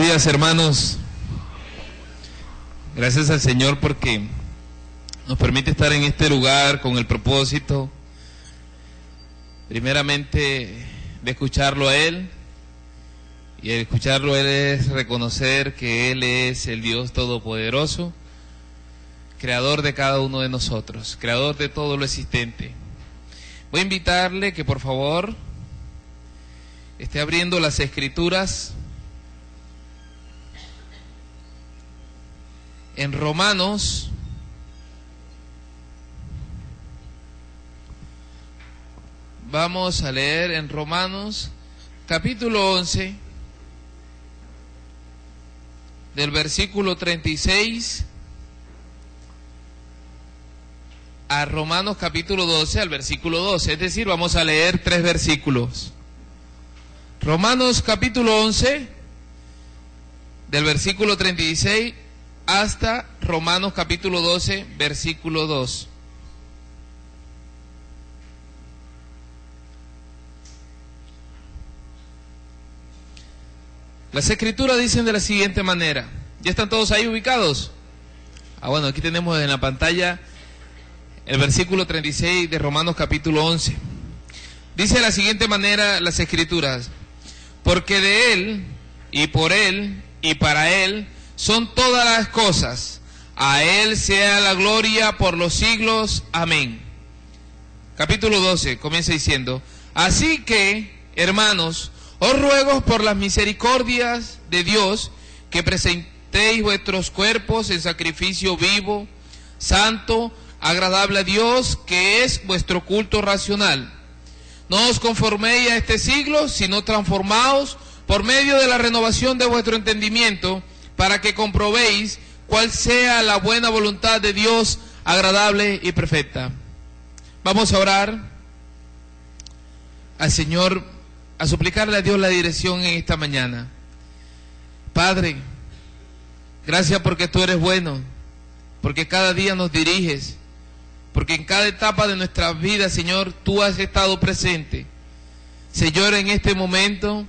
días, hermanos. Gracias al Señor porque nos permite estar en este lugar con el propósito, primeramente, de escucharlo a Él. Y el escucharlo a Él es reconocer que Él es el Dios Todopoderoso, creador de cada uno de nosotros, creador de todo lo existente. Voy a invitarle que por favor esté abriendo las Escrituras en Romanos, vamos a leer en Romanos capítulo 11, del versículo 36 a Romanos capítulo 12 al versículo 12, es decir, vamos a leer 3 versículos. Romanos capítulo 11, del versículo 36 hasta Romanos capítulo 12, versículo 2. Las Escrituras dicen de la siguiente manera. ¿Ya están todos ahí ubicados? Bueno, aquí tenemos en la pantalla el versículo 36 de Romanos capítulo 11. Dice de la siguiente manera las Escrituras: porque de Él, y por Él, y para Él, son todas las cosas. A Él sea la gloria por los siglos. Amén. Capítulo 12, comienza diciendo: así que, hermanos, os ruego por las misericordias de Dios que presentéis vuestros cuerpos en sacrificio vivo, santo, agradable a Dios, que es vuestro culto racional. No os conforméis a este siglo, sino transformaos por medio de la renovación de vuestro entendimiento, para que comprobéis cuál sea la buena voluntad de Dios, agradable y perfecta. Vamos a orar al Señor, a suplicarle a Dios la dirección en esta mañana. Padre, gracias porque tú eres bueno, porque cada día nos diriges, porque en cada etapa de nuestras vidas, Señor, tú has estado presente. Señor, en este momento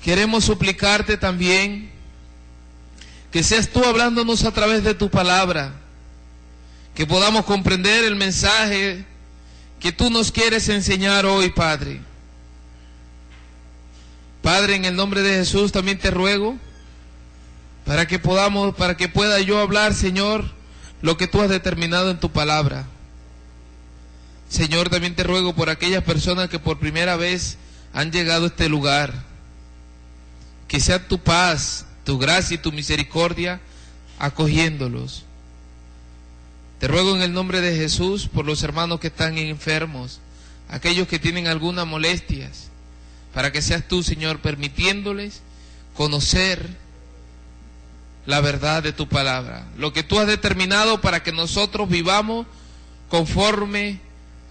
queremos suplicarte también que seas tú hablándonos a través de tu palabra, que podamos comprender el mensaje que tú nos quieres enseñar hoy, Padre. Padre, en el nombre de Jesús también te ruego para que pueda yo hablar, Señor, lo que tú has determinado en tu palabra. Señor, también te ruego por aquellas personas que por primera vez han llegado a este lugar, que sea tu paz, tu gracia y tu misericordia acogiéndolos. Te ruego en el nombre de Jesús por los hermanos que están enfermos, aquellos que tienen algunas molestias, para que seas tú, Señor, permitiéndoles conocer la verdad de tu palabra, lo que tú has determinado para que nosotros vivamos conforme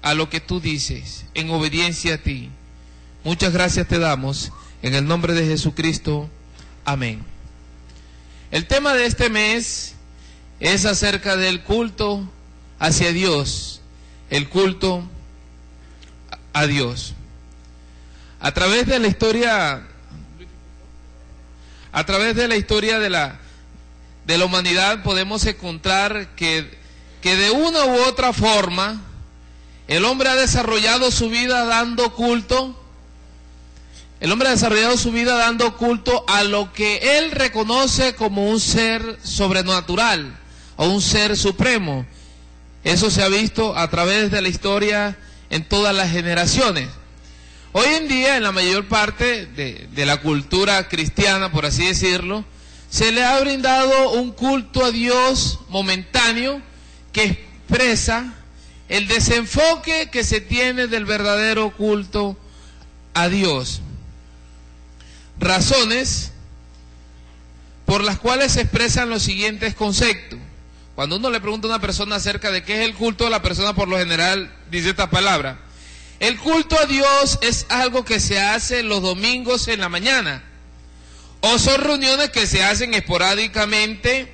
a lo que tú dices, en obediencia a ti. Muchas gracias te damos, en el nombre de Jesucristo. Amén. El tema de este mes es acerca del culto hacia Dios, el culto a Dios. A través de la historia de la humanidad podemos encontrar que de una u otra forma el hombre ha desarrollado su vida dando culto. El hombre ha desarrollado su vida dando culto a lo que él reconoce como un ser sobrenatural o un ser supremo. Eso se ha visto a través de la historia en todas las generaciones. Hoy en día, en la mayor parte de la cultura cristiana, por así decirlo, se le ha brindado un culto a Dios momentáneo que expresa el desenfoque que se tiene del verdadero culto a Dios. Razones por las cuales se expresan los siguientes conceptos. Cuando uno le pregunta a una persona acerca de qué es el culto, la persona por lo general dice esta palabra: el culto a Dios es algo que se hace los domingos en la mañana, o son reuniones que se hacen esporádicamente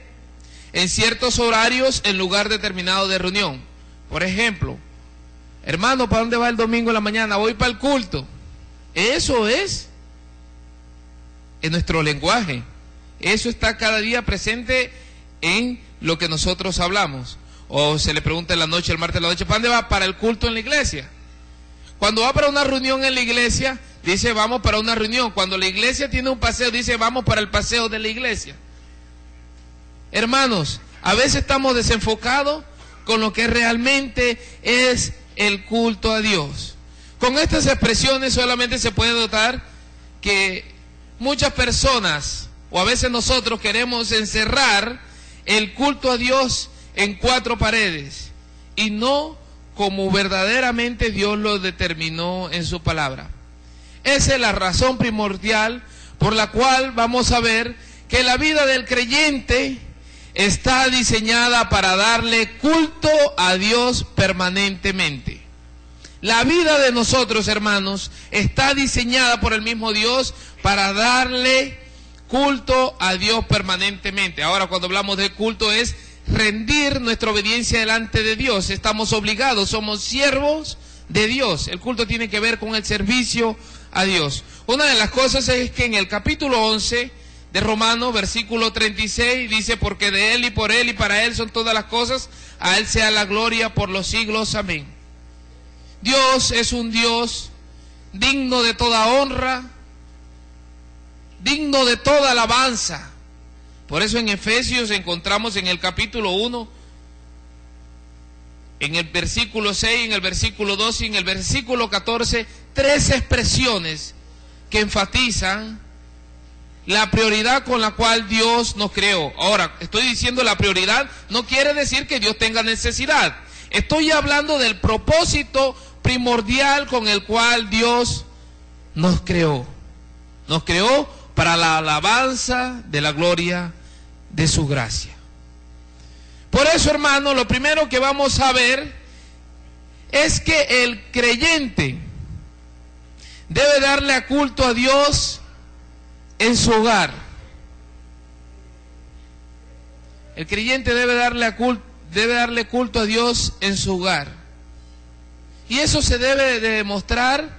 en ciertos horarios en lugar determinado de reunión. Por ejemplo, hermano, ¿para dónde va el domingo en la mañana? Voy para el culto. Eso es. en nuestro lenguaje. Eso está cada día presente en lo que nosotros hablamos. O se le pregunta en la noche, el martes en la noche, ¿para dónde va? Para el culto en la iglesia. Cuando va para una reunión en la iglesia, dice vamos para una reunión. Cuando la iglesia tiene un paseo, dice vamos para el paseo de la iglesia. Hermanos, a veces estamos desenfocados con lo que realmente es el culto a Dios. Con estas expresiones solamente se puede notar que muchas personas, o a veces nosotros, queremos encerrar el culto a Dios en 4 paredes y no como verdaderamente Dios lo determinó en su palabra. Esa es la razón primordial por la cual vamos a ver que la vida del creyente está diseñada para darle culto a Dios permanentemente. La vida de nosotros, hermanos, está diseñada por el mismo Dios para darle culto a Dios permanentemente. Ahora, cuando hablamos de culto es rendir nuestra obediencia delante de Dios. Estamos obligados, somos siervos de Dios. El culto tiene que ver con el servicio a Dios. Una de las cosas es que en el capítulo 11 de Romanos, versículo 36, dice, porque de Él y por Él y para Él son todas las cosas, a Él sea la gloria por los siglos. Amén. Dios es un Dios digno de toda honra, digno de toda alabanza. Por eso en Efesios encontramos en el capítulo 1, en el versículo 6, en el versículo 12 y en el versículo 14, 3 expresiones que enfatizan la prioridad con la cual Dios nos creó. Ahora, estoy diciendo la prioridad, no quiere decir que Dios tenga necesidad. Estoy hablando del propósito primordial con el cual Dios nos creó. Nos creó para la alabanza de la gloria de su gracia. Por eso, hermano, lo primero que vamos a ver es que el creyente debe darle culto a Dios en su hogar. El creyente debe darle culto a Dios en su hogar. Y eso se debe de demostrar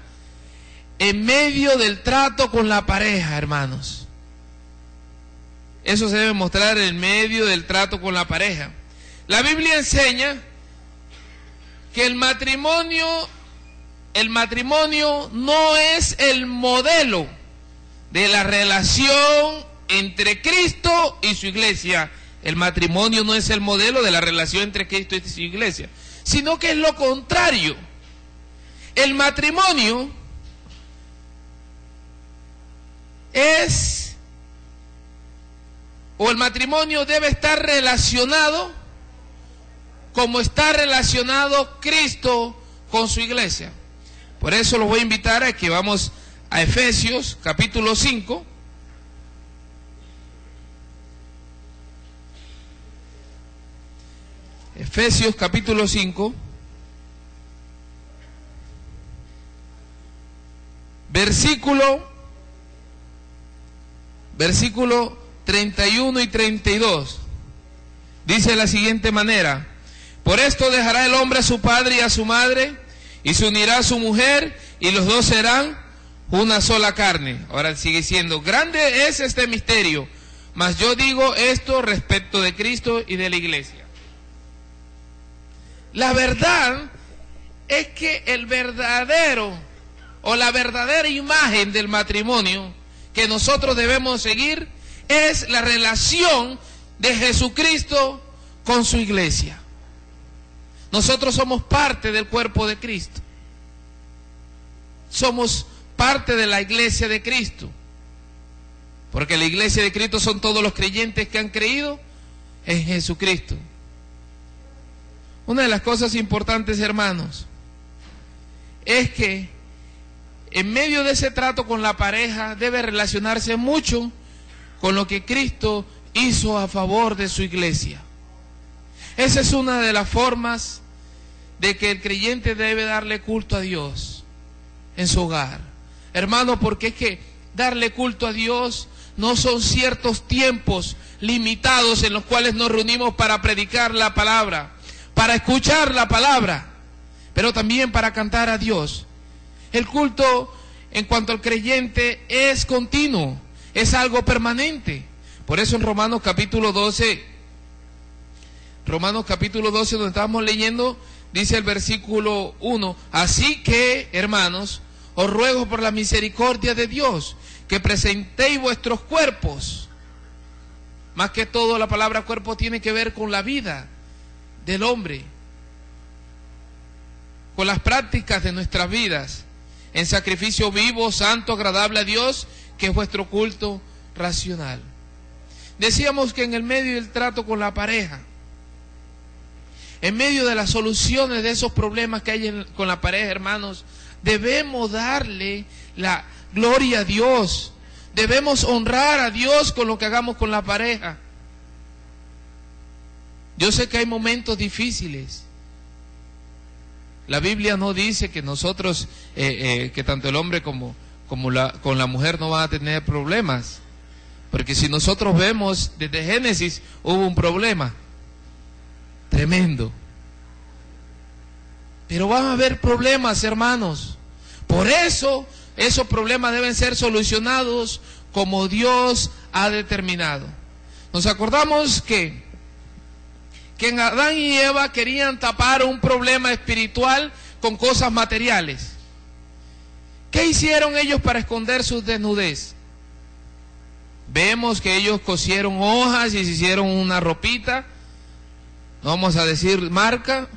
en medio del trato con la pareja, hermanos. Eso se debe mostrar en medio del trato con la pareja. La Biblia enseña que el matrimonio no es el modelo de la relación entre Cristo y su iglesia. El matrimonio no es el modelo de la relación entre Cristo y su iglesia, sino que es lo contrario. El matrimonio el matrimonio debe estar relacionado como está relacionado Cristo con su iglesia. Por eso los voy a invitar a que vamos a Efesios capítulo 5. Efesios capítulo 5. Versículo 31 y 32. Dice de la siguiente manera: por esto dejará el hombre a su padre y a su madre, y se unirá a su mujer, y los dos serán una sola carne. Ahora sigue diciendo, grande es este misterio, mas yo digo esto respecto de Cristo y de la iglesia. La verdad es que el verdadero o la verdadera imagen del matrimonio que nosotros debemos seguir es la relación de Jesucristo con su iglesia. Nosotros somos parte del cuerpo de Cristo. Somos parte de la iglesia de Cristo. Porque la iglesia de Cristo son todos los creyentes que han creído en Jesucristo. Una de las cosas importantes, hermanos, es que en medio de ese trato con la pareja debe relacionarse mucho con lo que Cristo hizo a favor de su iglesia. Esa es una de las formas de que el creyente debe darle culto a Dios en su hogar. Hermano, porque es que darle culto a Dios no son ciertos tiempos limitados en los cuales nos reunimos para predicar la palabra, para escuchar la palabra, pero también para cantar a Dios. El culto en cuanto al creyente es continuo. es algo permanente. Por eso en Romanos capítulo 12, donde estamos leyendo, dice el versículo 1, así que, hermanos, os ruego por la misericordia de Dios, que presentéis vuestros cuerpos. Más que todo, la palabra cuerpo tiene que ver con la vida del hombre, con las prácticas de nuestras vidas, en sacrificio vivo, santo, agradable a Dios, que es vuestro culto racional. Decíamos que en el medio del trato con la pareja, en medio de las soluciones de esos problemas que hay con la pareja, hermanos, debemos darle la gloria a Dios. Debemos honrar a Dios con lo que hagamos con la pareja. Yo sé que hay momentos difíciles. La Biblia no dice que nosotros, que tanto el hombre como con la mujer no van a tener problemas. Porque si nosotros vemos desde Génesis, hubo un problema tremendo. Pero van a haber problemas, hermanos. Por eso, esos problemas deben ser solucionados como Dios ha determinado. Nos acordamos que en Adán y Eva querían tapar un problema espiritual con cosas materiales. ¿Qué hicieron ellos para esconder su desnudez? Vemos que ellos cosieron hojas y se hicieron una ropita, no vamos a decir marca,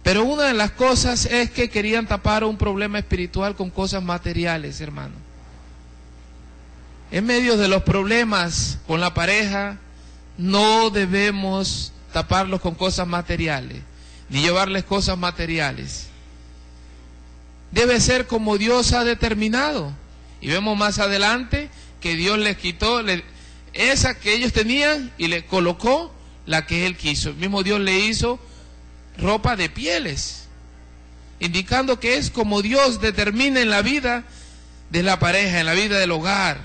pero una de las cosas es que querían tapar un problema espiritual con cosas materiales, hermano. En medio de los problemas con la pareja, no debemos taparlos con cosas materiales, ni llevarles cosas materiales. Debe ser como Dios ha determinado. Y vemos más adelante que Dios les quitó esa que ellos tenían y le colocó la que Él quiso. El mismo Dios le hizo ropa de pieles, indicando que es como Dios determina en la vida de la pareja, en la vida del hogar,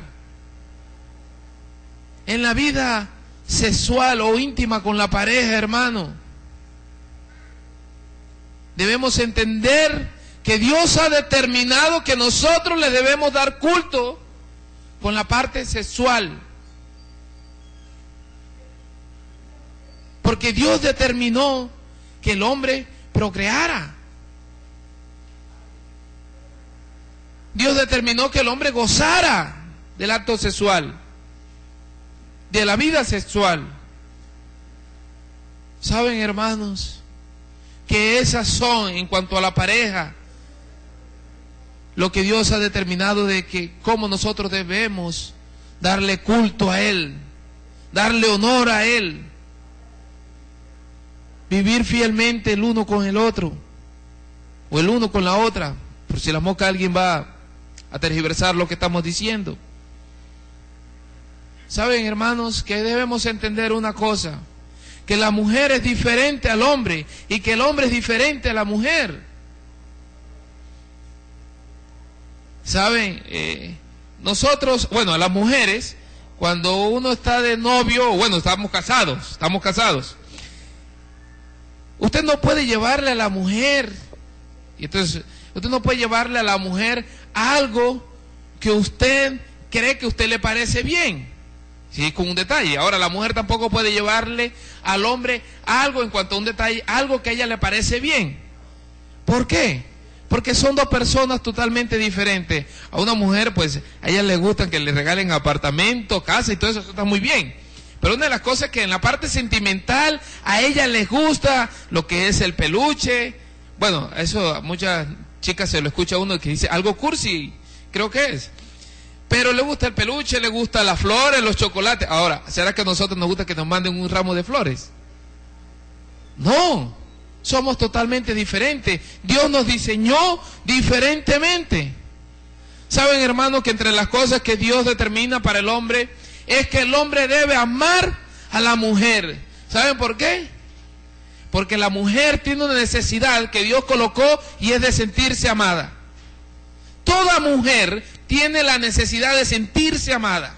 en la vida sexual o íntima con la pareja, hermano. Debemos entender que Dios ha determinado que nosotros le debemos dar culto con la parte sexual. Porque Dios determinó que el hombre procreara. Dios determinó que el hombre gozara del acto sexual, de la vida sexual. ¿Saben, hermanos? Que esas son, en cuanto a la pareja, lo que Dios ha determinado de que cómo nosotros debemos darle culto a Él, darle honor a Él, vivir fielmente el uno con el otro, o el uno con la otra, por si la mosca alguien va a tergiversar lo que estamos diciendo. Saben, hermanos, que debemos entender una cosa, que la mujer es diferente al hombre y que el hombre es diferente a la mujer. Saben, nosotros, bueno, a las mujeres, cuando uno está de novio, bueno, estamos casados, usted no puede llevarle a la mujer, y entonces, usted no puede llevarle a la mujer algo que usted cree que a usted le parece bien, sí, con un detalle. Ahora, la mujer tampoco puede llevarle al hombre algo en cuanto a un detalle, algo que a ella le parece bien. ¿Por qué? Porque son dos personas totalmente diferentes. A una mujer, pues, a ella le gustan que le regalen apartamento, casa y todo eso está muy bien. Pero una de las cosas que en la parte sentimental, a ella les gusta lo que es el peluche. Bueno, eso a muchas chicas se lo escucha uno que dice algo cursi, creo que es. Pero le gusta el peluche, le gusta las flores, los chocolates. Ahora, ¿será que a nosotros nos gusta que nos manden un ramo de flores? No. Somos totalmente diferentes. Dios nos diseñó diferentemente. Saben, hermanos, que entre las cosas que Dios determina para el hombre es que el hombre debe amar a la mujer. ¿Saben por qué? Porque la mujer tiene una necesidad que Dios colocó y es de sentirse amada. Toda mujer tiene la necesidad de sentirse amada.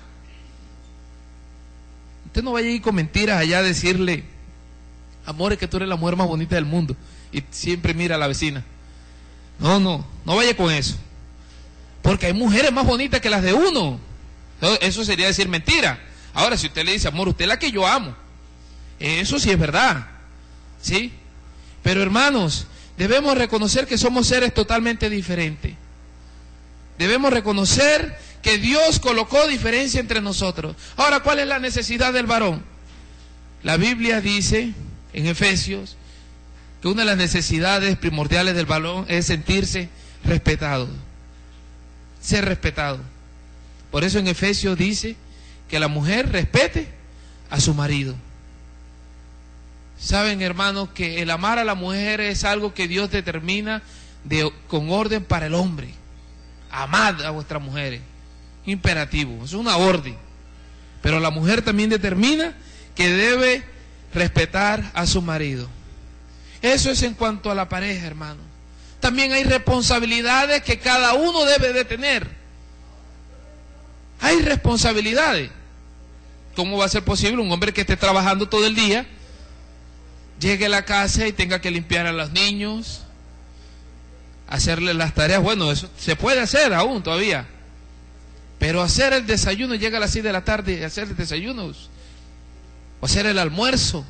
Usted no vaya a ir con mentiras allá a decirle: amor, es que tú eres la mujer más bonita del mundo, y siempre mira a la vecina. No vaya con eso. Porque hay mujeres más bonitas que las de uno. Eso sería decir mentira. Ahora, si usted le dice, amor, usted es la que yo amo, eso sí es verdad, ¿sí? Pero hermanos, debemos reconocer que somos seres totalmente diferentes. Debemos reconocer que Dios colocó diferencia entre nosotros. Ahora, ¿cuál es la necesidad del varón? La Biblia dice en Efesios que una de las necesidades primordiales del varón es sentirse respetado, ser respetado. Por eso en Efesios dice que la mujer respete a su marido. Saben, hermanos, que el amar a la mujer es algo que Dios determina con orden para el hombre. Amad a vuestras mujeres, imperativo, es una orden. Pero la mujer también determina que debe respetar a su marido. Eso es en cuanto a la pareja, hermano. También hay responsabilidades que cada uno debe de tener. Hay responsabilidades. ¿Cómo va a ser posible un hombre que esté trabajando todo el día, llegue a la casa y tenga que limpiar a los niños, hacerle las tareas? Bueno, eso se puede hacer aún todavía. Pero hacer el desayuno, llega a las 6 de la tarde y hacer el desayuno, o hacer el almuerzo,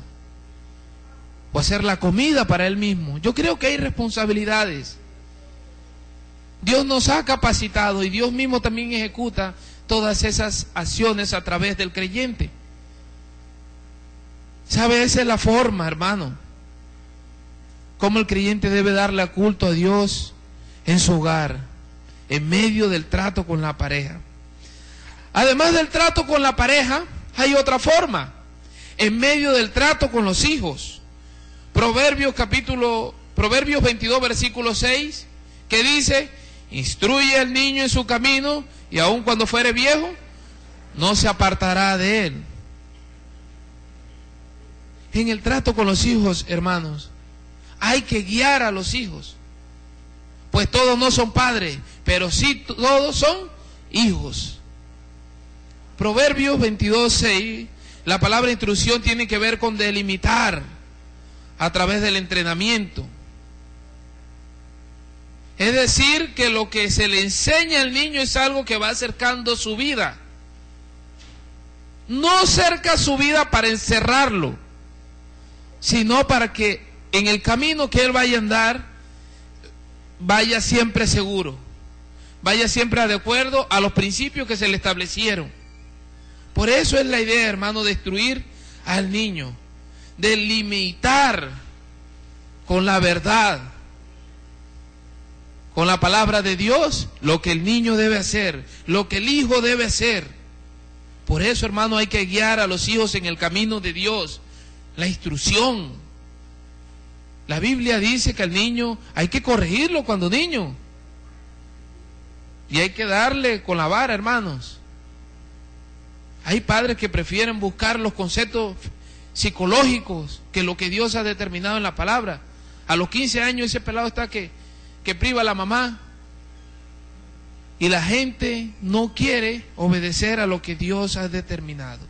o hacer la comida para él mismo. Yo creo que hay responsabilidades. Dios nos ha capacitado y Dios mismo también ejecuta todas esas acciones a través del creyente. ¿Sabe? Esa es la forma, hermano, cómo el creyente debe darle culto a Dios en su hogar, en medio del trato con la pareja. Además del trato con la pareja, hay otra forma, en medio del trato con los hijos. Proverbios 22, versículo 6, que dice: instruye al niño en su camino, y aun cuando fuere viejo, no se apartará de él. En el trato con los hijos, hermanos, hay que guiar a los hijos. Pues todos no son padres, pero sí todos son hijos. Proverbios 22, 6, la palabra instrucción tiene que ver con delimitar a través del entrenamiento. Es decir, que lo que se le enseña al niño es algo que va acercando su vida. No cerca su vida para encerrarlo, sino para que en el camino que él vaya a andar, vaya siempre seguro, vaya siempre de acuerdo a los principios que se le establecieron. Por eso es la idea, hermano, de instruir al niño, de limitar con la verdad, con la palabra de Dios, lo que el niño debe hacer, lo que el hijo debe hacer. Por eso, hermano, hay que guiar a los hijos en el camino de Dios, la instrucción. La Biblia dice que al niño hay que corregirlo cuando niño, y hay que darle con la vara, hermanos. Hay padres que prefieren buscar los conceptos psicológicos que lo que Dios ha determinado en la palabra. A los 15 años ese pelado está que priva a la mamá, y la gente no quiere obedecer a lo que Dios ha determinado.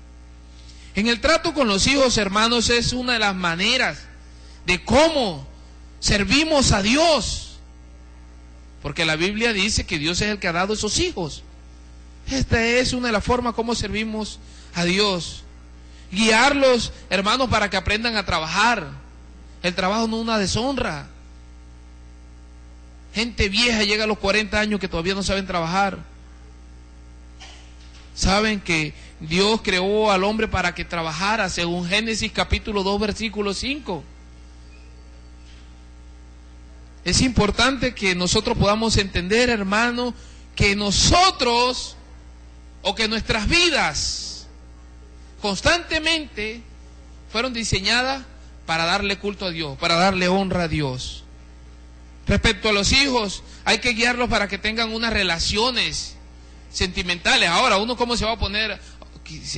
En el trato con los hijos, hermanos, es una de las maneras de cómo servimos a Dios, porque la Biblia dice que Dios es el que ha dado esos hijos. Esta es una de las formas como servimos a Dios. Guiarlos, hermanos, para que aprendan a trabajar. El trabajo no es una deshonra. Gente vieja llega a los 40 años que todavía no saben trabajar. Saben que Dios creó al hombre para que trabajara, según Génesis capítulo 2, versículo 5. Es importante que nosotros podamos entender, hermano, que nosotros, o que nuestras vidas constantemente fueron diseñadas para darle culto a Dios, para darle honra a Dios. Respecto a los hijos, hay que guiarlos para que tengan unas relaciones sentimentales. Ahora, uno cómo se va a poner,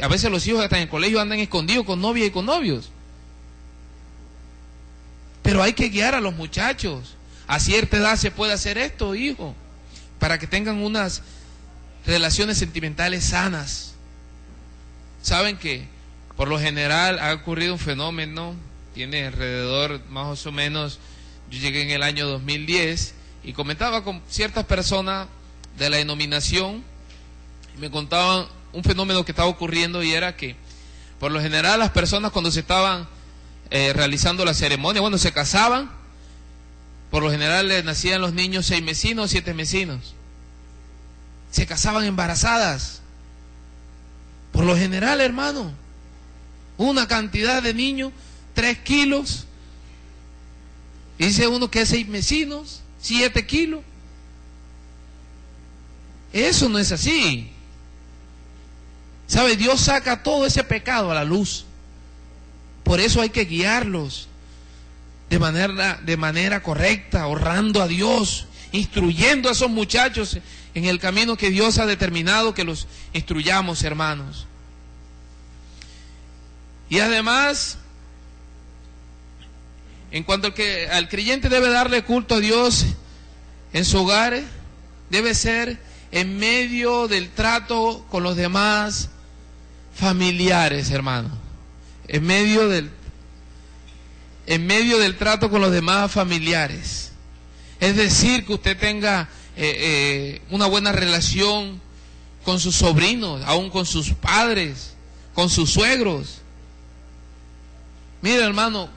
a veces los hijos hasta en el colegio andan escondidos con novias y con novios. Pero hay que guiar a los muchachos. A cierta edad se puede hacer esto, hijo, para que tengan unas relaciones sentimentales sanas. Saben que por lo general ha ocurrido un fenómeno, tiene alrededor más o menos, yo llegué en el año 2010 y comentaba con ciertas personas de la denominación, me contaban un fenómeno que estaba ocurriendo, y era que por lo general las personas cuando se estaban realizando la ceremonia, bueno, se casaban, por lo general les nacían los niños 6 mesinos, 7 mesinos. Se casaban embarazadas. Por lo general, hermano, una cantidad de niños, 3 kilos. Dice uno que es 6 mesinos, 7 kilos. Eso no es así. ¿Sabe? Dios saca todo ese pecado a la luz. Por eso hay que guiarlos de manera correcta, honrando a Dios, instruyendo a esos muchachos en el camino que Dios ha determinado que los instruyamos, hermanos. Y además, en cuanto al creyente debe darle culto a Dios en su hogar, debe ser en medio del trato con los demás familiares, hermano. En medio del trato con los demás familiares. Es decir, que usted tenga una buena relación con sus sobrinos, aún con sus padres, con sus suegros. Mira, hermano,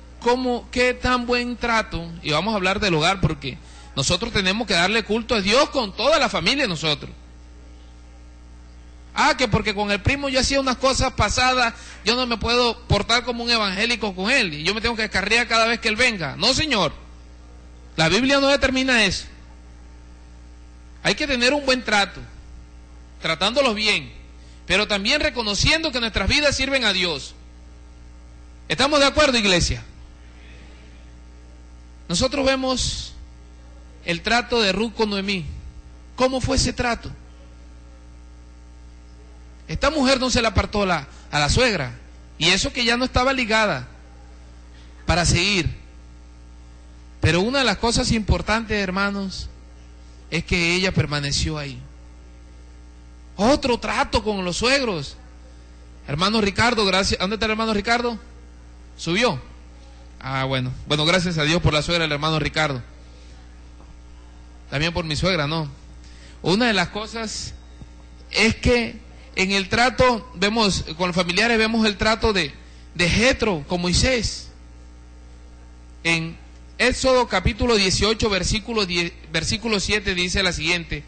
qué tan buen trato, y vamos a hablar del hogar, porque nosotros tenemos que darle culto a Dios con toda la familia nosotros. Que porque con el primo yo hacía unas cosas pasadas, yo no me puedo portar como un evangélico con él, y yo me tengo que descarriar cada vez que él venga. No, señor, la Biblia no determina eso. Hay que tener un buen trato, tratándolos bien, pero también reconociendo que nuestras vidas sirven a Dios. ¿Estamos de acuerdo, iglesia? Nosotros vemos el trato de Ruth con Noemí. ¿Cómo fue ese trato? Esta mujer no se la apartó a la suegra, y eso que ya no estaba ligada para seguir. Pero una de las cosas importantes, hermanos, es que ella permaneció ahí. Otro trato con los suegros. Hermano Ricardo, gracias. ¿Dónde está el hermano Ricardo? ¿Subió? Bueno, gracias a Dios por la suegra del hermano Ricardo. También por mi suegra, ¿no? Una de las cosas es que en el trato, con los familiares vemos el trato de Jetro con Moisés. En Éxodo capítulo 18, versículo 7 dice la siguiente: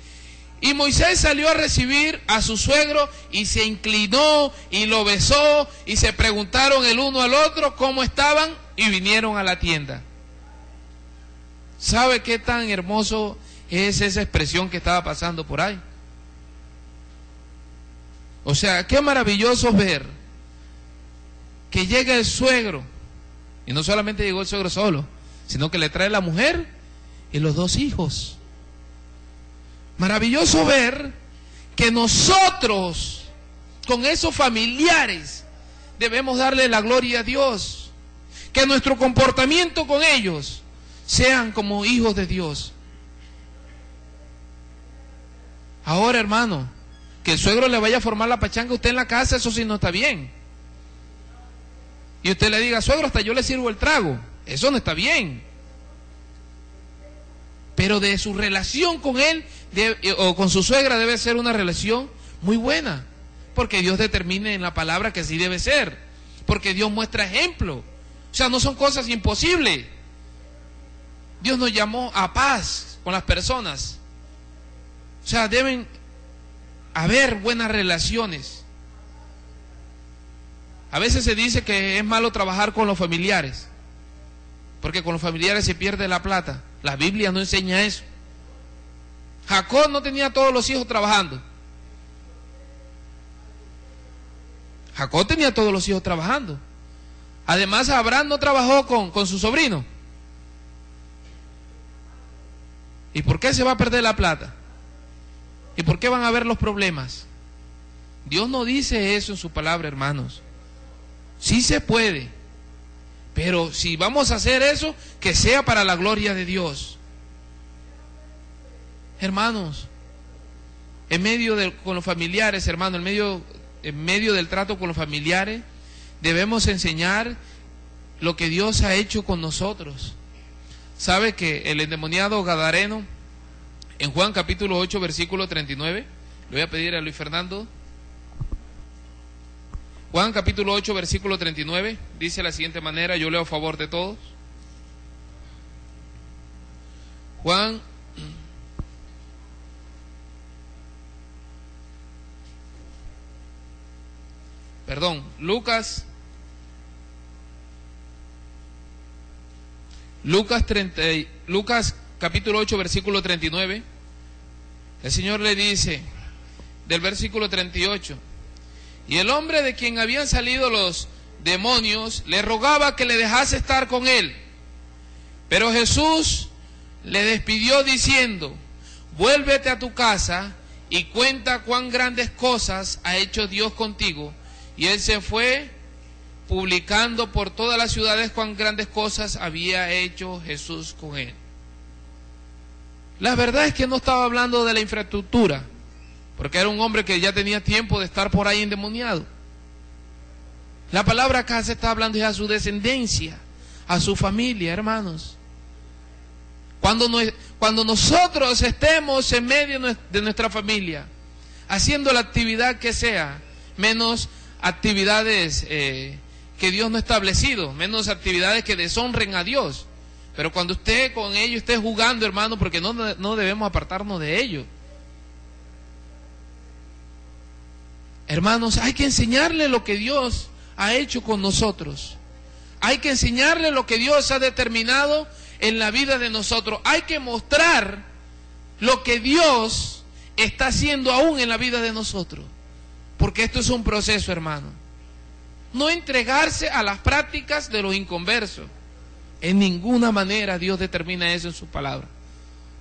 y Moisés salió a recibir a su suegro y se inclinó y lo besó, y se preguntaron el uno al otro cómo estaban, y vinieron a la tienda. ¿Sabe qué tan hermoso es esa expresión que estaba pasando por ahí? O sea, qué maravilloso ver que llega el suegro, y no solamente llegó el suegro solo, sino que le trae la mujer y los 2 hijos. Maravilloso ver que nosotros, con esos familiares, debemos darle la gloria a Dios, que nuestro comportamiento con ellos sean como hijos de Dios. Ahora, hermano, que el suegro le vaya a formar la pachanga a usted en la casa, eso sí no está bien. Y usted le diga: suegro, hasta yo le sirvo el trago. Eso no está bien. Pero de su relación con él o con su suegra debe ser una relación muy buena, porque Dios determina en la palabra que así debe ser, porque Dios muestra ejemplo. O sea, no son cosas imposibles. Dios nos llamó a paz con las personas. O sea, deben haber buenas relaciones. A veces se dice que es malo trabajar con los familiares, porque con los familiares se pierde la plata. La Biblia no enseña eso. Jacob no tenía todos los hijos trabajando. Jacob tenía todos los hijos trabajando. Además, Abraham no trabajó con su sobrino. ¿Y por qué se va a perder la plata? ¿Y por qué van a haber los problemas? Dios no dice eso en su palabra, hermanos. Sí se puede, pero si vamos a hacer eso, que sea para la gloria de Dios. Hermanos, con los familiares, hermanos, en medio del trato con los familiares, debemos enseñar lo que Dios ha hecho con nosotros. ¿Sabe que el endemoniado gadareno En Juan capítulo 8, versículo 39, le voy a pedir a Luis Fernando. Juan capítulo 8, versículo 39, dice de la siguiente manera, yo leo a favor de todos. Lucas capítulo 8, versículo 39, el Señor le dice, del versículo 38, y el hombre de quien habían salido los demonios le rogaba que le dejase estar con él, pero Jesús le despidió diciendo, vuélvete a tu casa y cuenta cuán grandes cosas ha hecho Dios contigo. Y él se fue publicando por todas las ciudades cuán grandes cosas había hecho Jesús con él. La verdad es que no estaba hablando de la infraestructura, porque era un hombre que ya tenía tiempo de estar por ahí endemoniado. La palabra acá se está hablando a su descendencia, a su familia, hermanos. Cuando nosotros estemos en medio de nuestra familia, haciendo la actividad que sea, menos actividades que Dios no ha establecido, menos actividades que deshonren a Dios. Pero cuando usted con ellos esté jugando, hermano, porque no debemos apartarnos de ellos. Hermanos, hay que enseñarle lo que Dios ha hecho con nosotros. Hay que enseñarle lo que Dios ha determinado en la vida de nosotros. Hay que mostrar lo que Dios está haciendo aún en la vida de nosotros. Porque esto es un proceso, hermano. No entregarse a las prácticas de los inconversos. En ninguna manera Dios determina eso en su palabra.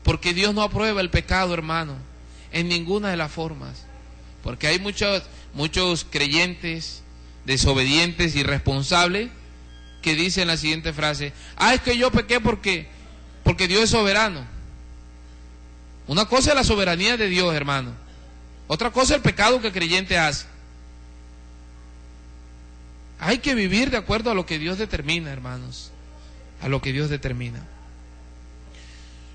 Porque Dios no aprueba el pecado, hermano, en ninguna de las formas. Porque hay muchos creyentes desobedientes, irresponsables, que dicen la siguiente frase: es que yo pequé porque Dios es soberano. Una cosa es la soberanía de Dios, hermano. Otra cosa es el pecado que el creyente hace. Hay que vivir de acuerdo a lo que Dios determina, hermanos. A lo que Dios determina.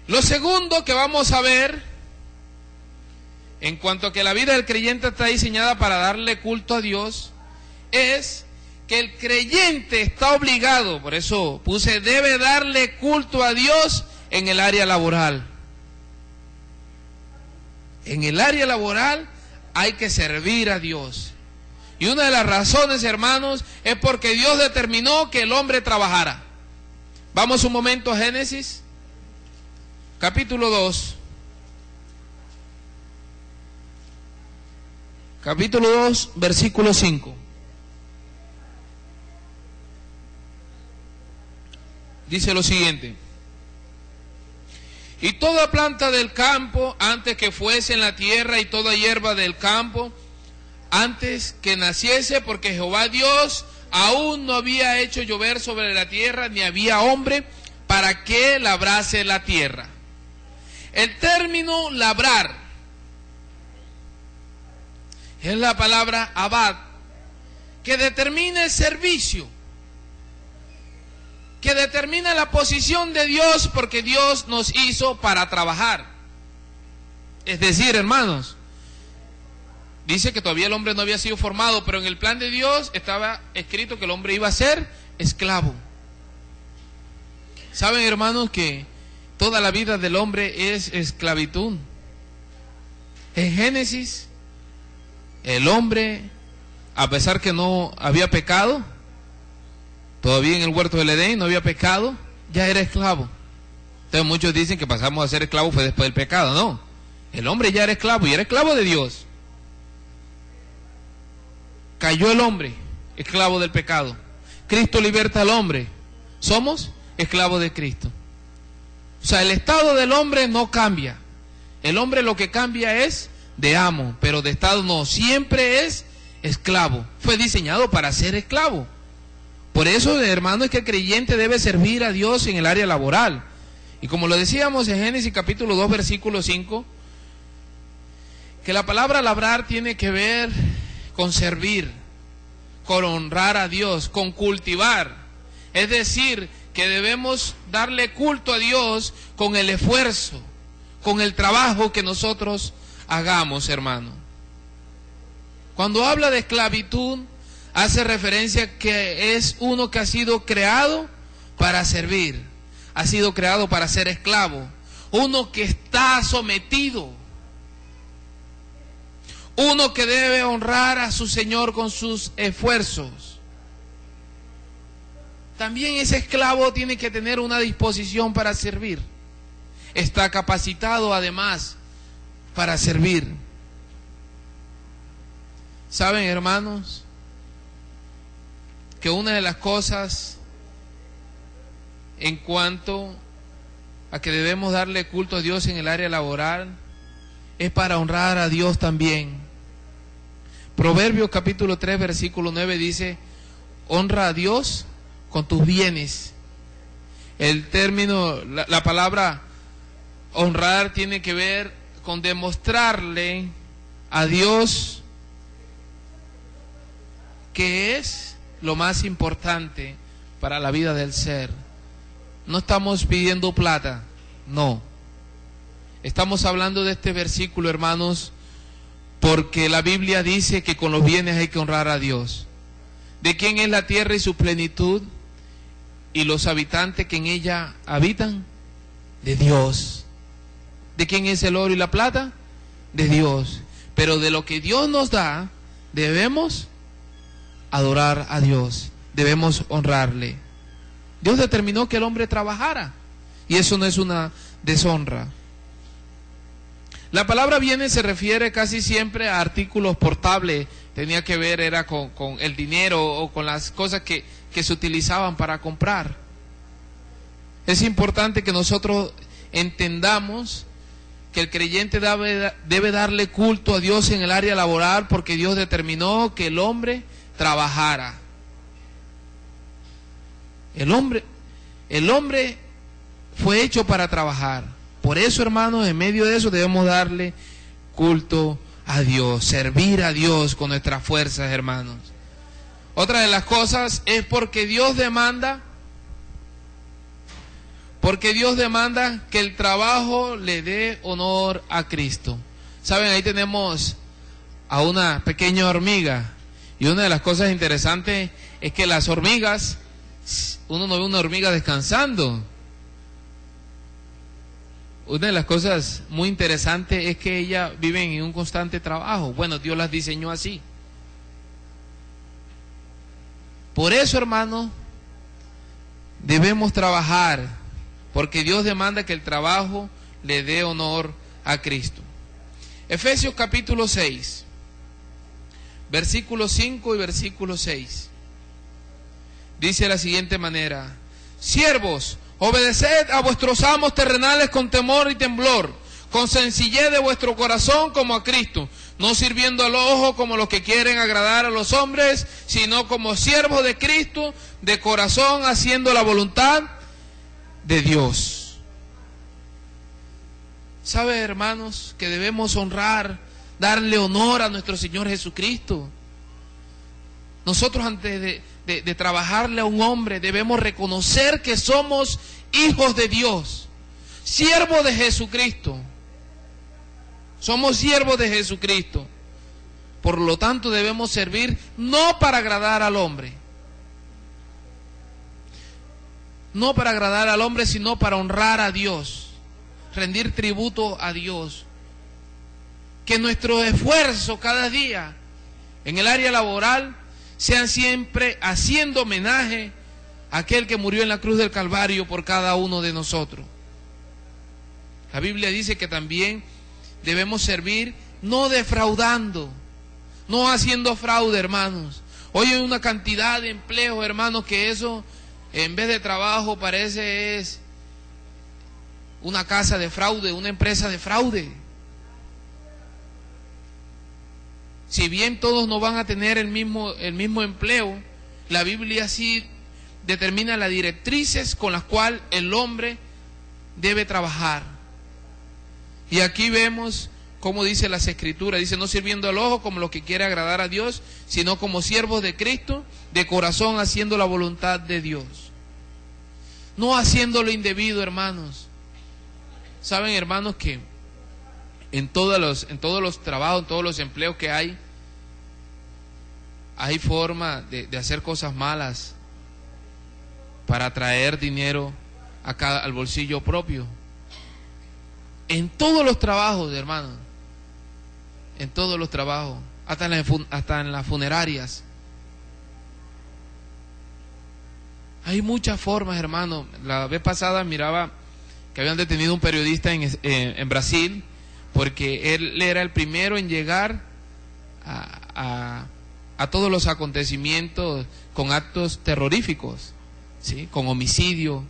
Lo segundo que vamos a ver, en cuanto a que la vida del creyente está diseñada para darle culto a Dios, es que el creyente está obligado, por eso puse, debe darle culto a Dios en el área laboral. En el área laboral hay que servir a Dios. Y una de las razones, hermanos, es porque Dios determinó que el hombre trabajara. Vamos un momento a Génesis, capítulo 2. Capítulo 2, versículo 5. Dice lo siguiente: y toda planta del campo antes que fuese en la tierra, y toda hierba del campo antes que naciese, porque Jehová Dios aún no había hecho llover sobre la tierra, ni había hombre para que labrase la tierra. El término labrar es la palabra abad, que determina el servicio, que determina la posición de Dios, porque Dios nos hizo para trabajar. Es decir, hermanos, dice que todavía el hombre no había sido formado, pero en el plan de Dios estaba escrito que el hombre iba a ser esclavo. ¿Saben, hermanos, que toda la vida del hombre es esclavitud? En Génesis, el hombre, a pesar que no había pecado, todavía en el huerto del Edén no había pecado, ya era esclavo. Entonces muchos dicen que pasamos a ser esclavos fue después del pecado. No, el hombre ya era esclavo y era esclavo de Dios. Cayó el hombre, esclavo del pecado. Cristo liberta al hombre, somos esclavos de Cristo. O sea, el estado del hombre no cambia. El hombre lo que cambia es de amo, pero de estado no, siempre es esclavo. Fue diseñado para ser esclavo. Por eso, hermano, es que el creyente debe servir a Dios en el área laboral. Y como lo decíamos en Génesis capítulo 2, versículo 5, que la palabra labrar tiene que ver con servir, con honrar a Dios, con cultivar. Es decir, que debemos darle culto a Dios con el esfuerzo, con el trabajo que nosotros hagamos, hermano. Cuando habla de esclavitud, hace referencia que es uno que ha sido creado para servir, ha sido creado para ser esclavo, uno que está sometido, uno que debe honrar a su Señor con sus esfuerzos. También ese esclavo tiene que tener una disposición para servir. Está capacitado además para servir. ¿Saben, hermanos? Que una de las cosas en cuanto a que debemos darle culto a Dios en el área laboral es para honrar a Dios también. Proverbios capítulo 3 versículo 9 dice: honra a Dios con tus bienes. El término, la palabra honrar tiene que ver con demostrarle a Dios que es lo más importante para la vida del ser. No estamos pidiendo plata, no. Estamos hablando de este versículo, hermanos, porque la Biblia dice que con los bienes hay que honrar a Dios. ¿De quién es la tierra y su plenitud y los habitantes que en ella habitan? De Dios. ¿De quién es el oro y la plata? De Dios. Pero de lo que Dios nos da, debemos adorar a Dios, debemos honrarle. Dios determinó que el hombre trabajara, y eso no es una deshonra. La palabra bienes se refiere casi siempre a artículos portables, tenía que ver, era con el dinero o con las cosas que se utilizaban para comprar. Es importante que nosotros entendamos que el creyente debe darle culto a Dios en el área laboral, porque Dios determinó que el hombre trabajara. El hombre fue hecho para trabajar. Por eso, hermanos, en medio de eso debemos darle culto a Dios, servir a Dios con nuestras fuerzas, hermanos. Otra de las cosas es porque Dios demanda que el trabajo le dé honor a Cristo. Saben, ahí tenemos a una pequeña hormiga, y una de las cosas interesantes es que las hormigas, uno no ve una hormiga descansando. Una de las cosas muy interesantes es que ellas viven en un constante trabajo. Bueno, Dios las diseñó así. Por eso, hermano, debemos trabajar, porque Dios demanda que el trabajo le dé honor a Cristo. Efesios capítulo 6, versículo 5 y versículo 6. Dice de la siguiente manera: siervos, obedeced a vuestros amos terrenales con temor y temblor, con sencillez de vuestro corazón como a Cristo, no sirviendo al ojo como los que quieren agradar a los hombres, sino como siervos de Cristo, de corazón, haciendo la voluntad de Dios. ¿Sabe, hermanos, que debemos honrar, darle honor a nuestro Señor Jesucristo? Nosotros, antes de trabajarle a un hombre, debemos reconocer que somos hijos de Dios, siervos de Jesucristo. Somos siervos de Jesucristo. Por lo tanto, debemos servir no para agradar al hombre, no para agradar al hombre, sino para honrar a Dios, rendir tributo a Dios. Que nuestro esfuerzo cada día en el área laboral sean siempre haciendo homenaje a aquel que murió en la cruz del Calvario por cada uno de nosotros. La Biblia dice que también debemos servir no defraudando, no haciendo fraude, hermanos. Hoy hay una cantidad de empleos, hermanos, que eso, en vez de trabajo, parece es una casa de fraude, una empresa de fraude. Si bien todos no van a tener el mismo empleo, la Biblia sí determina las directrices con las cuales el hombre debe trabajar. Y aquí vemos cómo dice las Escrituras. Dice: no sirviendo al ojo como los que quiere agradar a Dios, sino como siervos de Cristo, de corazón, haciendo la voluntad de Dios. No haciendo lo indebido, hermanos. Saben, hermanos, que en todos los trabajos, en todos los empleos que hay forma de hacer cosas malas para traer dinero al bolsillo propio. En todos los trabajos, hermano, en todos los trabajos, hasta en las funerarias. Hay muchas formas, hermano. La vez pasada miraba que habían detenido un periodista en Brasil porque él era el primero en llegar a todos los acontecimientos con actos terroríficos, ¿sí? Con homicidio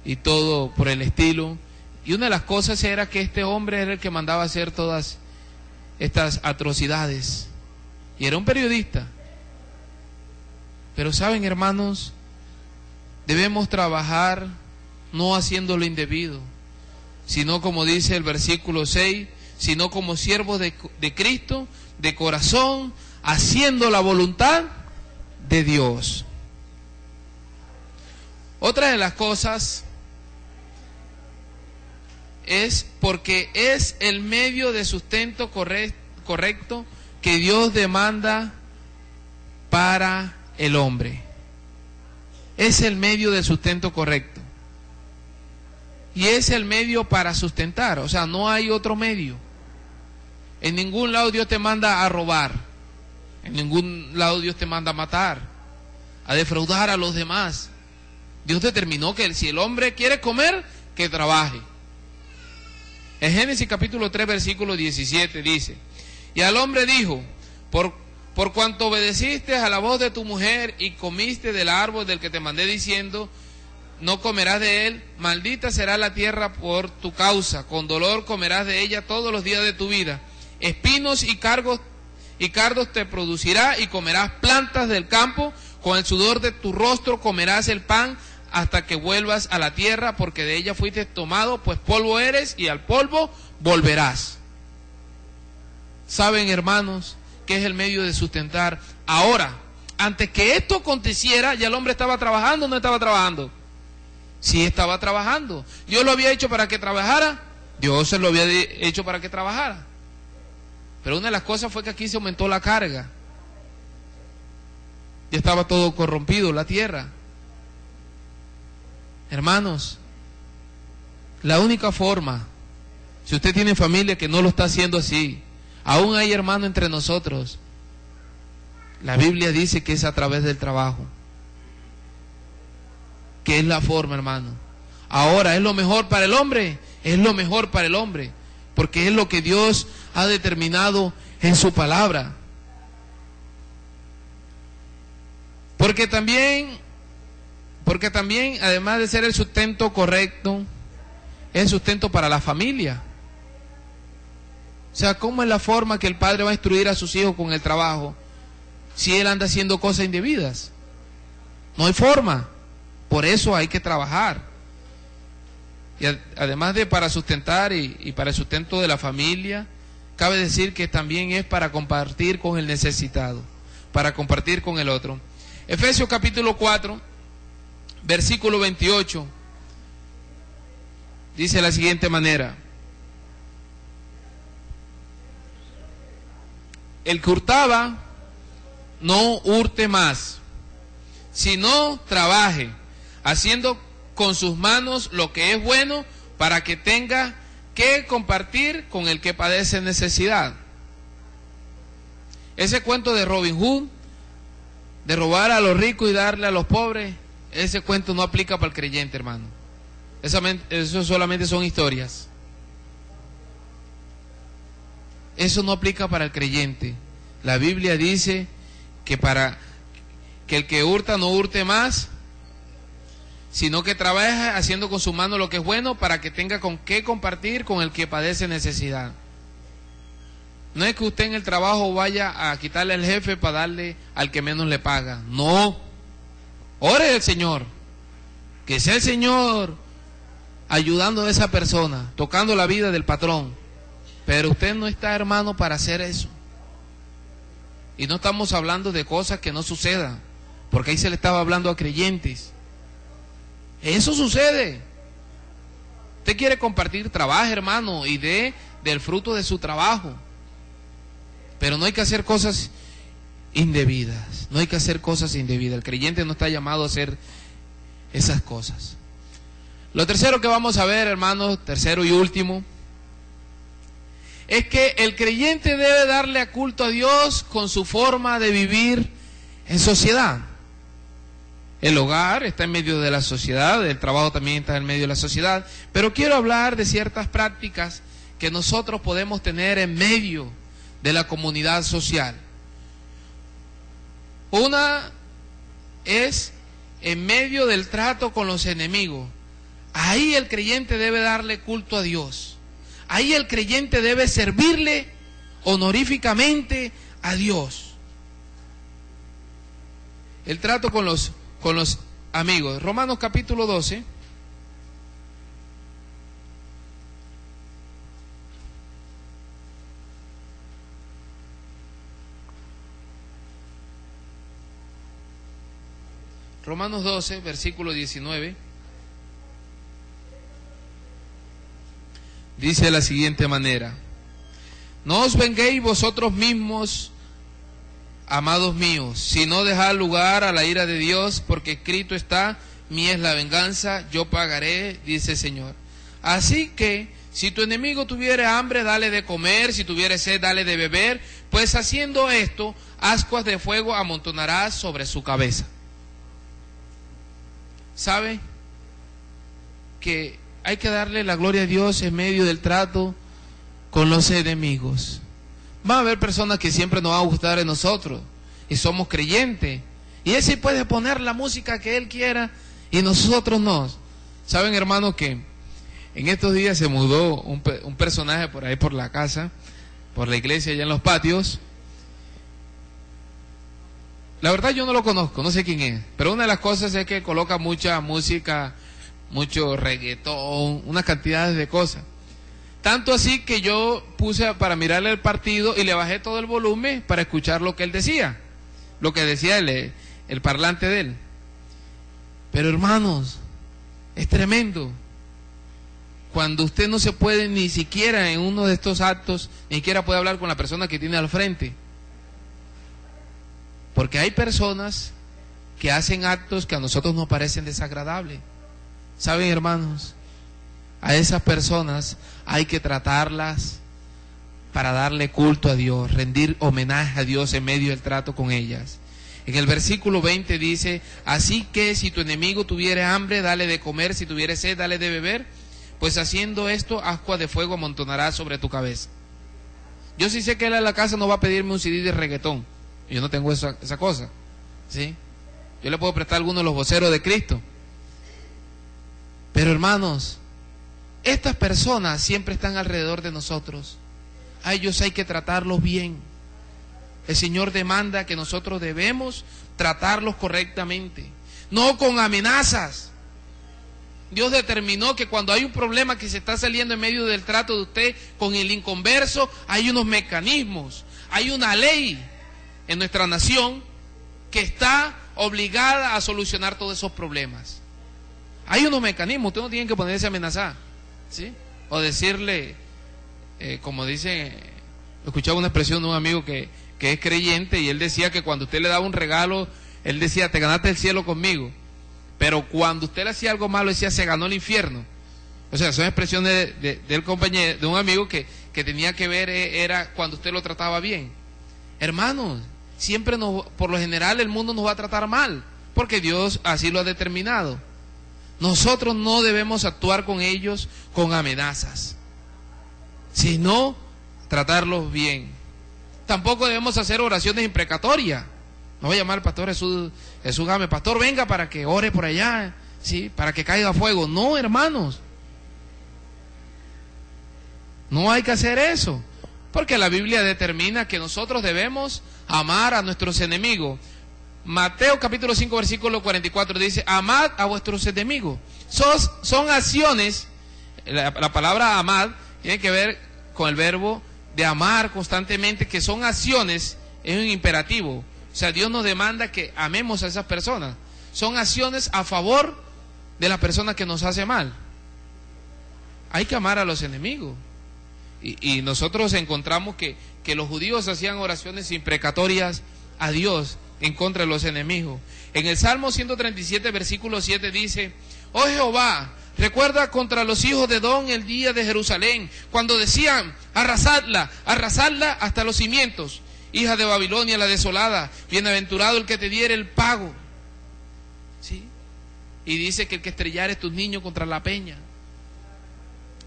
y todo por el estilo. Y una de las cosas era que este hombre era el que mandaba hacer todas estas atrocidades. Y era un periodista. Pero saben, hermanos, debemos trabajar no haciendo lo indebido, sino como dice el versículo 6, sino como siervos de Cristo, de corazón, haciendo la voluntad de Dios. Otra de las cosas es porque es el medio de sustento correcto que Dios demanda para el hombre. Es el medio de sustento correcto. Y es el medio para sustentar, o sea, no hay otro medio. En ningún lado Dios te manda a robar. En ningún lado Dios te manda a matar, a defraudar a los demás. Dios determinó que si el hombre quiere comer, que trabaje. En Génesis capítulo 3, versículo 17 dice: y al hombre dijo, por cuanto obedeciste a la voz de tu mujer y comiste del árbol del que te mandé diciendo, no comerás de él, maldita será la tierra por tu causa, con dolor comerás de ella todos los días de tu vida, espinos y cardos te producirá, y comerás plantas del campo, con el sudor de tu rostro comerás el pan hasta que vuelvas a la tierra, porque de ella fuiste tomado, pues polvo eres y al polvo volverás. ¿Saben, hermanos, qué es el medio de sustentar? Ahora, antes que esto aconteciera, ya el hombre estaba trabajando o no estaba trabajando. Sí, estaba trabajando. Dios lo había hecho para que trabajara. Dios se lo había hecho para que trabajara. Pero una de las cosas fue que aquí se aumentó la carga. Ya estaba todo corrompido, la tierra. Hermanos, la única forma, si usted tiene familia que no lo está haciendo así, aún hay hermanos entre nosotros, la Biblia dice que es a través del trabajo. Que es la forma, hermano. Ahora, ¿es lo mejor para el hombre? Es lo mejor para el hombre, porque es lo que Dios ha determinado en su palabra. Porque también, además de ser el sustento correcto, es el sustento para la familia. O sea, ¿cómo es la forma que el padre va a instruir a sus hijos con el trabajo si él anda haciendo cosas indebidas? No hay forma. Por eso hay que trabajar. Y además de para sustentar y para el sustento de la familia, cabe decir que también es para compartir con el necesitado, para compartir con el otro. Efesios capítulo 4, versículo 28, dice de la siguiente manera: el que hurtaba, no hurte más, sino trabaje, haciendo con sus manos lo que es bueno, para que tenga que compartir con el que padece necesidad. Ese cuento de Robin Hood, de robar a los ricos y darle a los pobres, ese cuento no aplica para el creyente, hermano. Eso solamente son historias. Eso no aplica para el creyente. La Biblia dice que el que hurta no hurte más, sino que trabaje haciendo con su mano lo que es bueno, para que tenga con qué compartir con el que padece necesidad. No es que usted en el trabajo vaya a quitarle al jefe para darle al que menos le paga. No. Ore al Señor. Que sea el Señor ayudando a esa persona, tocando la vida del patrón. Pero usted no está, hermano, para hacer eso. Y no estamos hablando de cosas que no sucedan, porque ahí se le estaba hablando a creyentes. Eso sucede. Usted quiere compartir, trabajo, hermano, y dé del fruto de su trabajo. Pero no hay que hacer cosas indebidas. No hay que hacer cosas indebidas. El creyente no está llamado a hacer esas cosas. Lo tercero que vamos a ver, hermanos, tercero y último, es que el creyente debe darle culto a Dios con su forma de vivir en sociedad. El hogar está en medio de la sociedad, el trabajo también está en medio de la sociedad, pero quiero hablar de ciertas prácticas que nosotros podemos tener en medio de la comunidad social. Una es en medio del trato con los enemigos. Ahí el creyente debe darle culto a Dios. Ahí el creyente debe servirle honoríficamente a Dios. El trato con los amigos. Romanos capítulo 12. Romanos 12, versículo 19. Dice de la siguiente manera: no os venguéis vosotros mismos, amados míos, sino dejad lugar a la ira de Dios, porque escrito está: mía es la venganza, yo pagaré, dice el Señor. Así que, si tu enemigo tuviere hambre, dale de comer; si tuviere sed, dale de beber, pues haciendo esto, ascuas de fuego amontonarás sobre su cabeza. ¿Sabe? Que hay que darle la gloria a Dios en medio del trato con los enemigos. Va a haber personas que siempre nos va a gustar en nosotros, y somos creyentes, y Él sí puede poner la música que Él quiera, y nosotros no. ¿Saben, hermanos, que en estos días se mudó un personaje por ahí por la casa, por la iglesia, allá en los patios? La verdad yo no lo conozco, no sé quién es, pero una de las cosas es que coloca mucha música, mucho reggaetón, unas cantidades de cosas. Tanto así que yo puse para mirarle el partido y le bajé todo el volumen para escuchar lo que él decía, lo que decía el parlante de él. Pero hermanos, es tremendo. Cuando usted no se puede ni siquiera en uno de estos actos, ni siquiera puede hablar con la persona que tiene al frente. Porque hay personas que hacen actos que a nosotros nos parecen desagradables. ¿Saben, hermanos? A esas personas hay que tratarlas para darle culto a Dios, rendir homenaje a Dios en medio del trato con ellas. En el versículo 20 dice: así que si tu enemigo tuviere hambre, dale de comer; si tuviere sed, dale de beber, pues haciendo esto, ascuas de fuego amontonarás sobre tu cabeza. Yo sí sé que él a la casa no va a pedirme un CD de reggaetón. Yo no tengo esa cosa, ¿sí? Yo le puedo prestar algunos de los voceros de Cristo. Pero hermanos, estas personas siempre están alrededor de nosotros. A ellos hay que tratarlos bien. El Señor demanda que nosotros debemos tratarlos correctamente, no con amenazas. Dios determinó que cuando hay un problema que se está saliendo en medio del trato de usted con el inconverso, hay unos mecanismos, hay una ley en nuestra nación que está obligada a solucionar todos esos problemas. Hay unos mecanismos, usted no tiene que ponerse a amenazar, ¿sí? O decirle, como dice, escuchaba una expresión de un amigo que es creyente, y él decía que cuando usted le daba un regalo, él decía: te ganaste el cielo conmigo. Pero cuando usted le hacía algo malo, decía: se ganó el infierno. O sea, son expresiones del compañero, de un amigo que tenía que ver, era cuando usted lo trataba bien. Hermanos, siempre por lo general el mundo nos va a tratar mal, porque Dios así lo ha determinado. Nosotros no debemos actuar con ellos con amenazas, sino tratarlos bien. Tampoco debemos hacer oraciones imprecatorias. No voy a llamar al pastor Jesús Gámez: pastor, venga para que ore por allá, ¿sí? Para que caiga fuego. No, hermanos, no hay que hacer eso, porque la Biblia determina que nosotros debemos amar a nuestros enemigos. Mateo capítulo 5 versículo 44 dice: amad a vuestros enemigos. Son acciones. La palabra amad tiene que ver con el verbo de amar constantemente, que son acciones, es un imperativo. O sea, Dios nos demanda que amemos a esas personas. Son acciones a favor de la persona que nos hace mal. Hay que amar a los enemigos. Y nosotros encontramos que los judíos hacían oraciones imprecatorias a Dios en contra de los enemigos. En el Salmo 137, versículo 7 dice: oh Jehová, recuerda contra los hijos de Edom el día de Jerusalén, cuando decían: arrasadla, arrasadla hasta los cimientos. Hija de Babilonia la desolada, bienaventurado el que te diere el pago. ¿Sí? Y dice que el que estrellare tus niños contra la peña.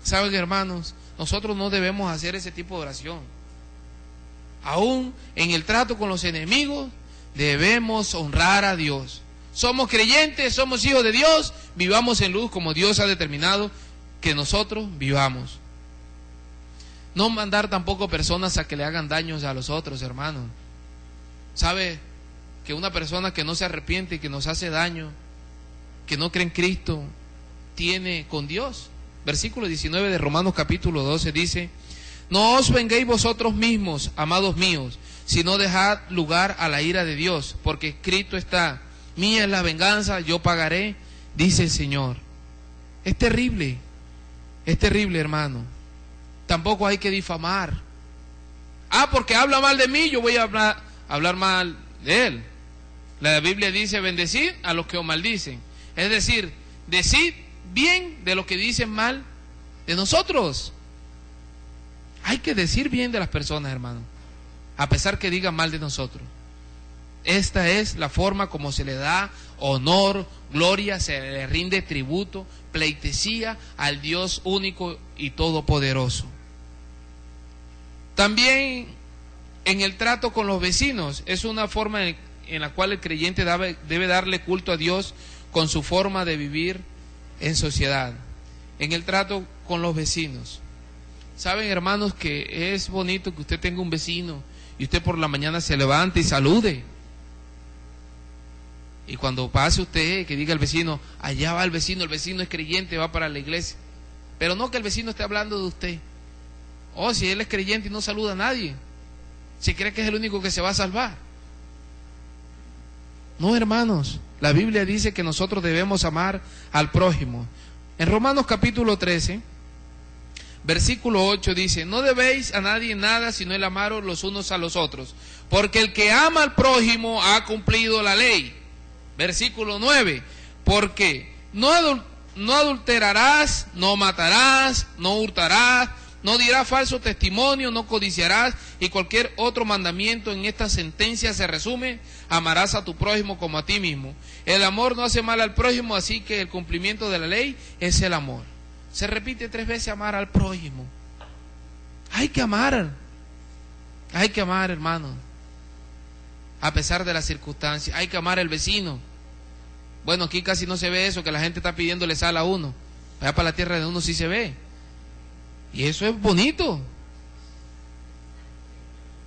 ¿Saben, hermanos? Nosotros no debemos hacer ese tipo de oración. Aún en el trato con los enemigos debemos honrar a Dios. Somos creyentes, somos hijos de Dios, vivamos en luz como Dios ha determinado que nosotros vivamos. No mandar tampoco personas a que le hagan daños a los otros, hermanos. ¿Sabe que una persona que no se arrepiente y que nos hace daño, que no cree en Cristo, tiene con Dios? Versículo 19 de Romanos capítulo 12 dice: no os venguéis vosotros mismos, amados míos, sino dejad lugar a la ira de Dios, porque escrito está: mía es la venganza, yo pagaré, dice el Señor. Es terrible, hermano. Tampoco hay que difamar. Porque habla mal de mí, yo voy a hablar mal de él. La Biblia dice: bendecid a los que os maldicen. Es decir, decid bien de los que dicen mal de nosotros. Hay que decir bien de las personas, hermano, a pesar que digan mal de nosotros. Esta es la forma como se le da honor, gloria, se le rinde tributo, pleitesía al Dios único y todopoderoso. También en el trato con los vecinos es una forma en la cual el creyente debe darle culto a Dios con su forma de vivir en sociedad. En el trato con los vecinos. Saben, hermanos, que es bonito que usted tenga un vecino y usted por la mañana se levante y salude. Y cuando pase usted, que diga al vecino: allá va el vecino es creyente, va para la iglesia. Pero no que el vecino esté hablando de usted. Si él es creyente y no saluda a nadie, si cree que es el único que se va a salvar. No, hermanos, la Biblia dice que nosotros debemos amar al prójimo. En Romanos capítulo 13, versículo 8 dice: no debéis a nadie nada sino el amaros los unos a los otros, porque el que ama al prójimo ha cumplido la ley. Versículo 9: porque no adulterarás, no matarás, no hurtarás, no dirás falso testimonio, no codiciarás, y cualquier otro mandamiento en esta sentencia se resume: amarás a tu prójimo como a ti mismo. El amor no hace mal al prójimo, así que el cumplimiento de la ley es el amor. Se repite 3 veces: amar al prójimo. Hay que amar, hermano, a pesar de las circunstancias. Hay que amar al vecino. Bueno, aquí casi no se ve eso, que la gente está pidiéndole sal a uno. Allá para la tierra de uno sí se ve. Y eso es bonito.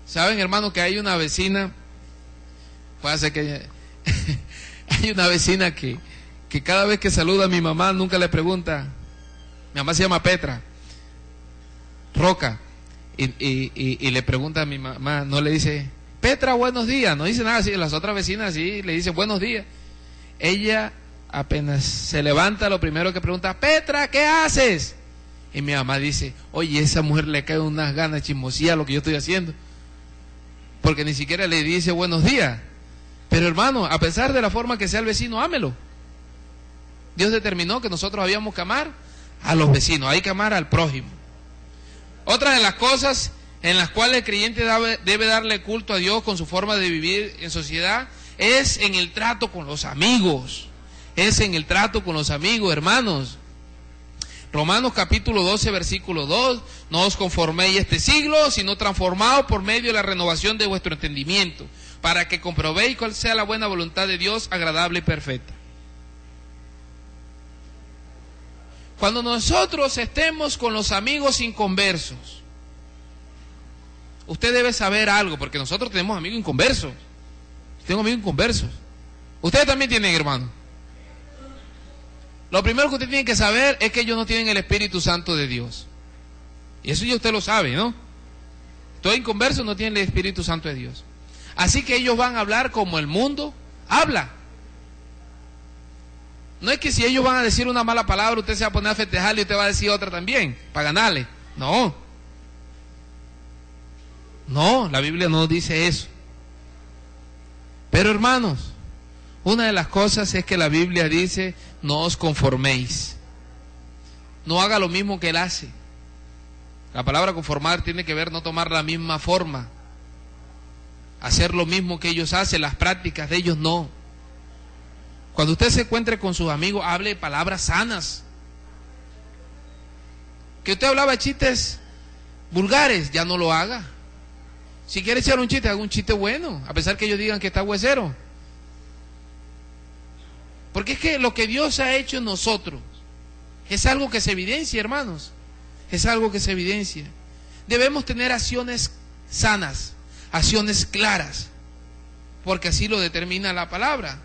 Saben, hermano, que hay una vecina, puede ser que hay una vecina que cada vez que saluda a mi mamá nunca le pregunta. Mi mamá se llama Petra Roca, y le pregunta a mi mamá, no le dice: Petra, buenos días, no dice nada así. Las otras vecinas sí le dicen buenos días. Ella apenas se levanta, lo primero que pregunta: Petra, ¿qué haces? Y mi mamá dice: oye, a esa mujer le cae unas ganas de chismosía lo que yo estoy haciendo, porque ni siquiera le dice buenos días. Pero, hermano, a pesar de la forma que sea el vecino, ámelo. Dios determinó que nosotros habíamos que amar a los vecinos, hay que amar al prójimo. Otra de las cosas en las cuales el creyente debe darle culto a Dios con su forma de vivir en sociedad es en el trato con los amigos. Hermanos. Romanos capítulo 12, versículo 2: no os conforméis a este siglo, sino transformaos por medio de la renovación de vuestro entendimiento, para que comprobéis cuál sea la buena voluntad de Dios, agradable y perfecta. Cuando nosotros estemos con los amigos inconversos, usted debe saber algo, porque nosotros tenemos amigos inconversos. Tengo amigos inconversos. Ustedes también tienen, hermano. Lo primero que usted tiene que saber es que ellos no tienen el Espíritu Santo de Dios. Y eso ya usted lo sabe, ¿no? Todo inconverso no tiene el Espíritu Santo de Dios. Así que ellos van a hablar como el mundo habla. No es que si ellos van a decir una mala palabra, usted se va a poner a festejar y usted va a decir otra también, para ganarle. No. No, la Biblia no dice eso. Pero hermanos, una de las cosas es que la Biblia dice, no os conforméis. No haga lo mismo que él hace. La palabra conformar tiene que ver no tomar la misma forma, hacer lo mismo que ellos hacen, las prácticas de ellos no. Cuando usted se encuentre con sus amigos, hable palabras sanas. Que usted hablaba chistes vulgares, ya no lo haga. Si quiere echar un chiste, haga un chiste bueno, a pesar que ellos digan que está huesero. Porque es que lo que Dios ha hecho en nosotros es algo que se evidencia, hermanos. Es algo que se evidencia. Debemos tener acciones sanas, acciones claras, porque así lo determina la palabra.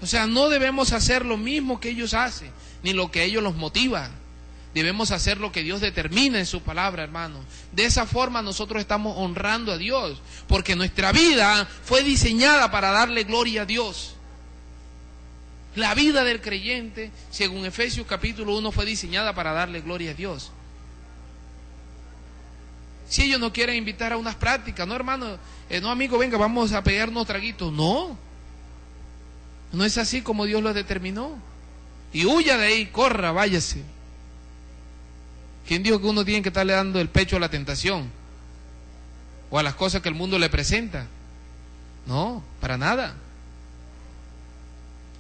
O sea, no debemos hacer lo mismo que ellos hacen, ni lo que ellos los motiva. Debemos hacer lo que Dios determina en su palabra, hermano. De esa forma nosotros estamos honrando a Dios, porque nuestra vida fue diseñada para darle gloria a Dios. La vida del creyente, según Efesios capítulo 1, fue diseñada para darle gloria a Dios. Si ellos no quieren invitar a unas prácticas, no hermano, no amigo, venga, vamos a pegarnos traguitos. No, no es así como Dios lo determinó. Y huya de ahí, corra, váyase. ¿Quién dijo que uno tiene que estarle dando el pecho a la tentación? O a las cosas que el mundo le presenta. No, para nada.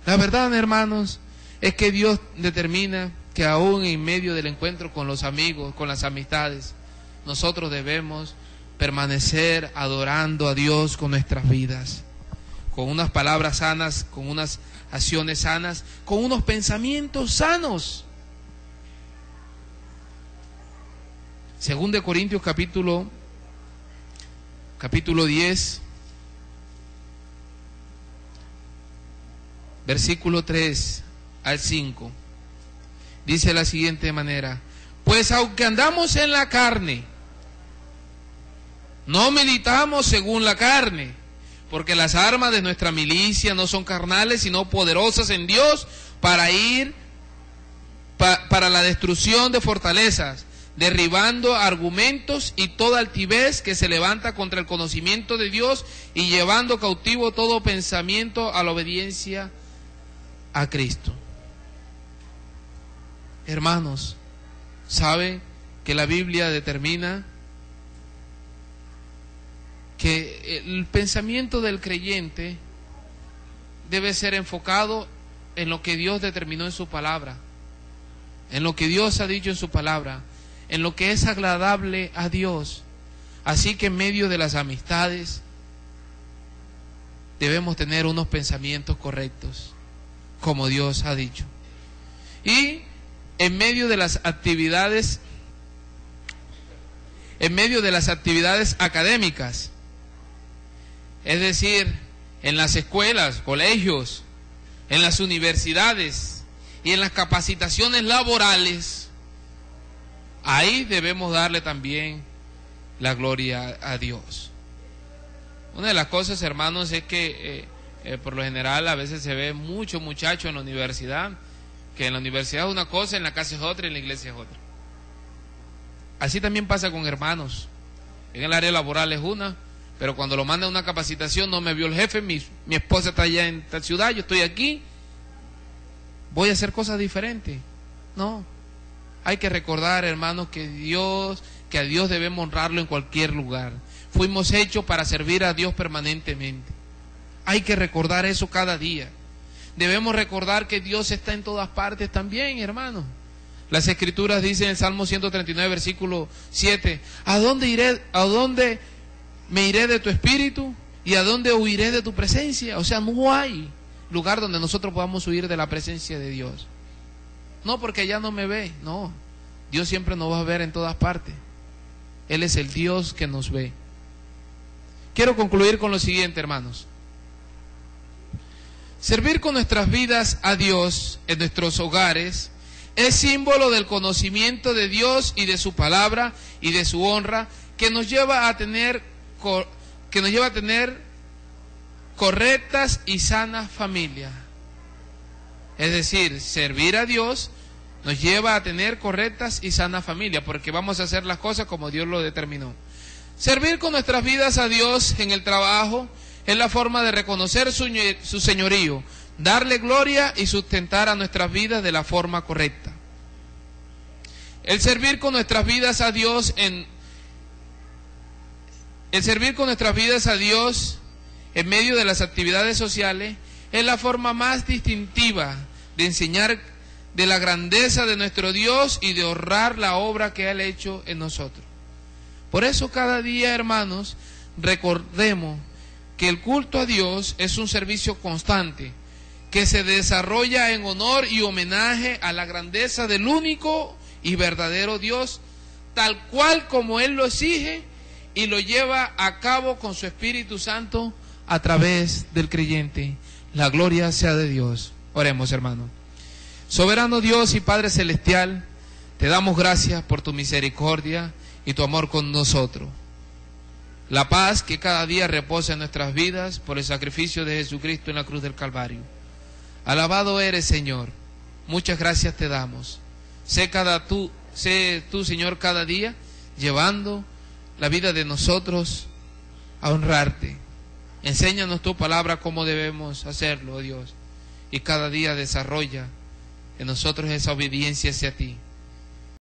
La verdad, hermanos, es que Dios determina que aún en medio del encuentro con los amigos, con las amistades, nosotros debemos permanecer adorando a Dios con nuestras vidas, con unas palabras sanas, con unas acciones sanas, con unos pensamientos sanos. Según de Corintios capítulo 10, versículo 3 al 5, dice de la siguiente manera: pues aunque andamos en la carne, no militamos según la carne, porque las armas de nuestra milicia no son carnales, sino poderosas en Dios para la destrucción de fortalezas, derribando argumentos y toda altivez que se levanta contra el conocimiento de Dios y llevando cautivo todo pensamiento a la obediencia a Cristo. Hermanos, ¿sabe que la Biblia determina que el pensamiento del creyente debe ser enfocado en lo que Dios determinó en su palabra, en lo que Dios ha dicho en su palabra, en lo que es agradable a Dios? Así que en medio de las amistades debemos tener unos pensamientos correctos, como Dios ha dicho. Y en medio de las actividades académicas, es decir, en las escuelas, colegios, en las universidades y en las capacitaciones laborales, ahí debemos darle también la gloria a Dios. Una de las cosas, hermanos, es que por lo general a veces se ve mucho muchacho en la universidad, que en la universidad es una cosa, en la casa es otra y en la iglesia es otra. Así también pasa con hermanos. En el área laboral es una, pero cuando lo mandan a una capacitación, no me vio el jefe, mi esposa está allá en tal ciudad, yo estoy aquí, voy a hacer cosas diferentes. No, hay que recordar, hermanos, que a Dios debemos honrarlo en cualquier lugar. Fuimos hechos para servir a Dios permanentemente. Hay que recordar eso cada día. Debemos recordar que Dios está en todas partes también, hermanos. Las Escrituras dicen en el Salmo 139, versículo 7, ¿a dónde me iré de tu espíritu? ¿Y a dónde huiré de tu presencia? O sea, no hay lugar donde nosotros podamos huir de la presencia de Dios. No porque ya no me ve, no. Dios siempre nos va a ver en todas partes. Él es el Dios que nos ve. Quiero concluir con lo siguiente, hermanos. Servir con nuestras vidas a Dios en nuestros hogares es símbolo del conocimiento de Dios y de su palabra y de su honra, que nos lleva a tener correctas y sanas familias. Es decir, servir a Dios nos lleva a tener correctas y sanas familias, porque vamos a hacer las cosas como Dios lo determinó. Servir con nuestras vidas a Dios en el trabajo es la forma de reconocer su señorío, darle gloria y sustentar a nuestras vidas de la forma correcta. El servir con nuestras vidas a Dios en medio de las actividades sociales es la forma más distintiva de enseñar de la grandeza de nuestro Dios y de honrar la obra que Él ha hecho en nosotros. Por eso cada día, hermanos, recordemos que el culto a Dios es un servicio constante que se desarrolla en honor y homenaje a la grandeza del único y verdadero Dios, tal cual como Él lo exige y lo lleva a cabo con su Espíritu Santo a través del creyente. La gloria sea de Dios. Oremos, hermano. Soberano Dios y Padre Celestial, te damos gracias por tu misericordia y tu amor con nosotros. La paz que cada día reposa en nuestras vidas por el sacrificio de Jesucristo en la cruz del Calvario. Alabado eres, Señor. Muchas gracias te damos. Sé tú, Señor, cada día llevando la vida de nosotros a honrarte. Enséñanos tu palabra cómo debemos hacerlo, oh Dios. Y cada día desarrolla en nosotros esa obediencia hacia ti.